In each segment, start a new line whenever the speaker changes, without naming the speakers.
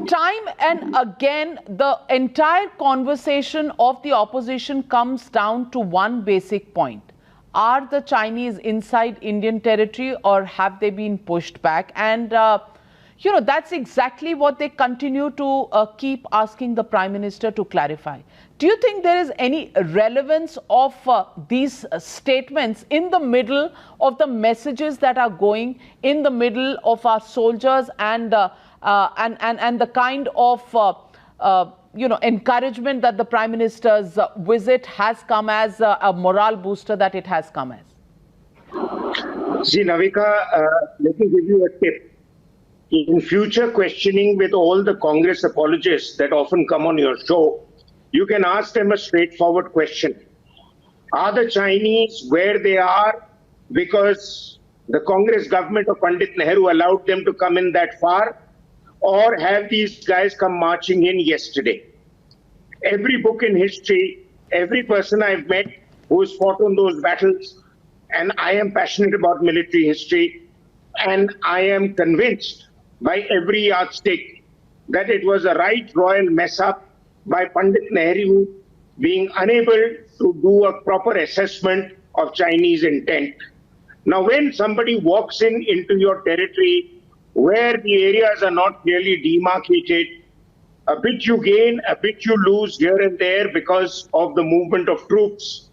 time and again, the entire conversation of the opposition comes down to one basic point. Are the Chinese inside Indian territory or have they been pushed back? And, that's exactly what they continue to keep asking the Prime Minister to clarify. Do you think there is any relevance of these statements in the middle of the messages that are going in the middle of our soldiers and the kind of encouragement that the Prime Minister's visit has come as a morale booster that it has come as?
See, Navika, let me give you a tip. In future questioning with all the Congress apologists that often come on your show, you can ask them a straightforward question. Are the Chinese where they are because the Congress government of Pandit Nehru allowed them to come in that far? Or have these guys come marching in yesterday? Every book in history, every person I've met who has fought on those battles, and I am passionate about military history, and I am convinced by every yardstick that it was a right royal mess up by Pandit Nehru being unable to do a proper assessment of Chinese intent. Now, when somebody walks into your territory where the areas are not clearly demarcated, a bit you gain, a bit you lose here and there because of the movement of troops.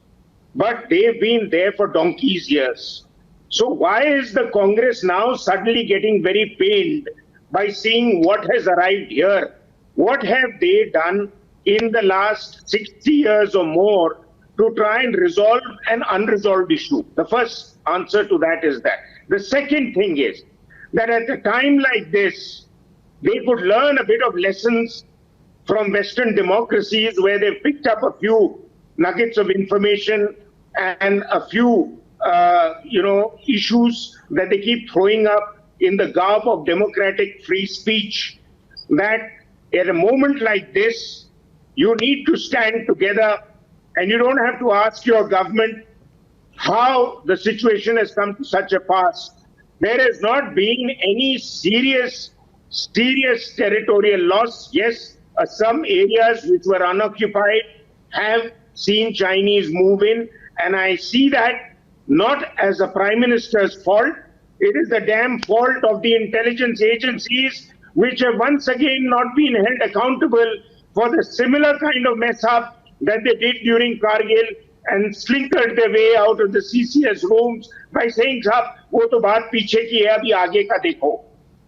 But they've been there for donkey's years. So why is the Congress now suddenly getting very pained by seeing what has arrived here? What have they done in the last 60 years or more to try and resolve an unresolved issue? The first answer to that is that. The second thing is that at a time like this, they could learn a bit of lessons from Western democracies where they've picked up a few nuggets of information and a few issues that they keep throwing up in the garb of democratic free speech, that at a moment like this, you need to stand together and you don't have to ask your government how the situation has come to such a pass. There has not been any serious territorial loss. Yes, some areas which were unoccupied have seen Chinese move in, and I see that not as a Prime Minister's fault. It is the damn fault of the intelligence agencies which have once again not been held accountable for the similar kind of mess up that they did during Kargil and slinkered their way out of the CCS rooms by saying, "Sahab, wo to baat piche ki hai, abhi aage ka dekho."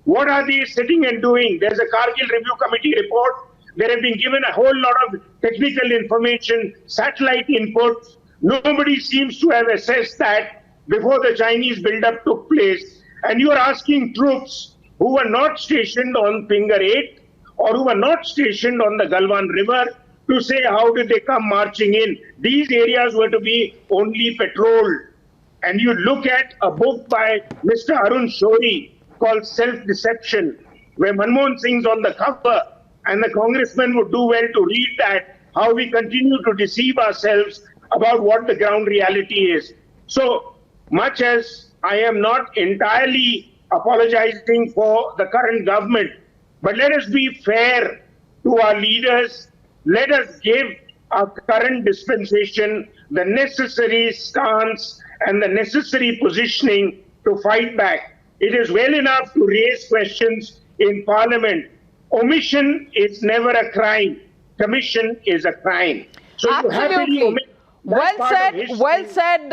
What are they sitting and doing? There's a Kargil Review Committee report. They have been given a whole lot of technical information, satellite inputs. Nobody seems to have assessed that before the Chinese build-up took place. And you are asking troops who were not stationed on Finger 8 or who were not stationed on the Galwan River to say how did they come marching in. These areas were to be only patrolled. And you look at a book by Mr. Arun Shourie called Self-Deception, where Manmohan Singh's on the cover, and the congressman would do well to read that, how we continue to deceive ourselves about what the ground reality is. So much as I am not entirely apologizing for the current government, but let us be fair to our leaders. Let us give our current dispensation the necessary stance and the necessary positioning to fight back. It is well enough to raise questions in Parliament. Omission is never a crime. Commission is a crime. So
absolutely.
You have to omit
well said.